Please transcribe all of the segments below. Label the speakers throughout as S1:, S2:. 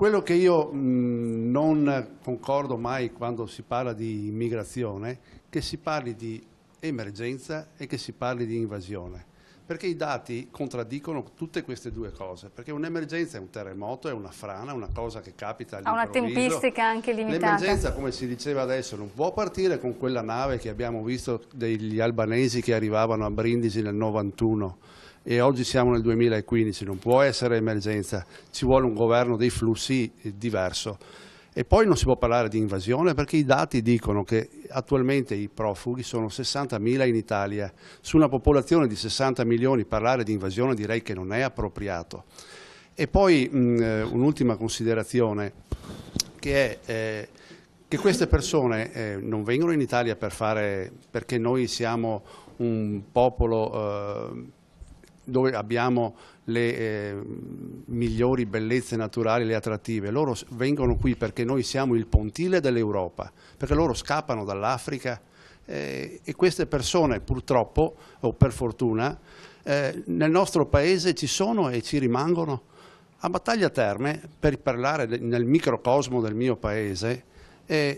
S1: Quello che io non concordo mai quando si parla di immigrazione è che si parli di emergenza e che si parli di invasione, perché i dati contraddicono tutte queste due cose, perché un'emergenza è un terremoto, è una frana, una cosa che capita all'improvviso.
S2: Ha una tempistica anche limitata.
S1: L'emergenza, come si diceva adesso, non può partire con quella nave che abbiamo visto degli albanesi che arrivavano a Brindisi nel 91 e oggi siamo nel 2015, non può essere emergenza, ci vuole un governo dei flussi diverso. E poi non si può parlare di invasione perché i dati dicono che attualmente i profughi sono 60.000 in Italia. Su una popolazione di 60 milioni parlare di invasione direi che non è appropriato. E poi un'ultima considerazione, che è che queste persone non vengono in Italia perché noi siamo un popolo dove abbiamo le migliori bellezze naturali, le attrattive. Loro vengono qui perché noi siamo il pontile dell'Europa, perché loro scappano dall'Africa e queste persone purtroppo, o per fortuna, nel nostro paese ci sono e ci rimangono. A Battaglia Terme, per parlare nel microcosmo del mio paese,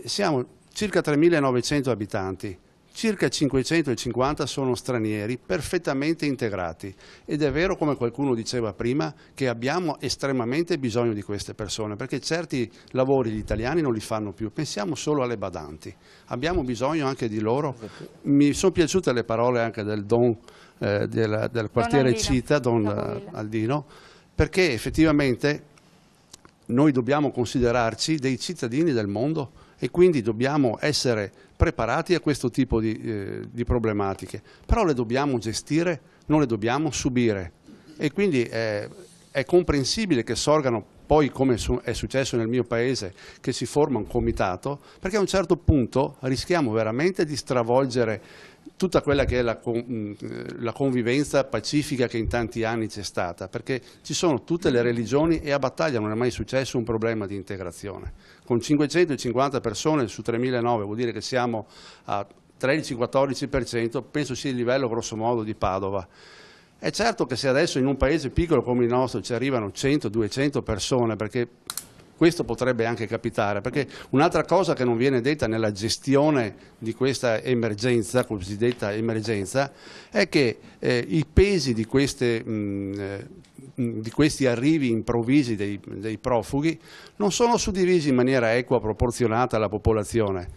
S1: siamo circa 3.900 abitanti. Circa 550 sono stranieri perfettamente integrati ed è vero, come qualcuno diceva prima, che abbiamo estremamente bisogno di queste persone perché certi lavori gli italiani non li fanno più, pensiamo solo alle badanti, abbiamo bisogno anche di loro. Mi sono piaciute le parole anche del del quartiere Cita, Don Aldino, perché effettivamente noi dobbiamo considerarci dei cittadini del mondo e quindi dobbiamo essere preparati a questo tipo di problematiche, però le dobbiamo gestire, non le dobbiamo subire e quindi è comprensibile che sorgano poi, come è successo nel mio paese, che si forma un comitato, perché a un certo punto rischiamo veramente di stravolgere tutta quella che è la convivenza pacifica che in tanti anni c'è stata, perché ci sono tutte le religioni e a Battaglia non è mai successo un problema di integrazione. Con 550 persone su 3.009 vuol dire che siamo a 13-14%, penso sia il livello grosso modo di Padova. È certo che se adesso in un paese piccolo come il nostro ci arrivano 100-200 persone, perché questo potrebbe anche capitare, perché un'altra cosa che non viene detta nella gestione di questa emergenza, cosiddetta emergenza, è che i pesi di questi arrivi improvvisi dei profughi non sono suddivisi in maniera equa, proporzionata alla popolazione.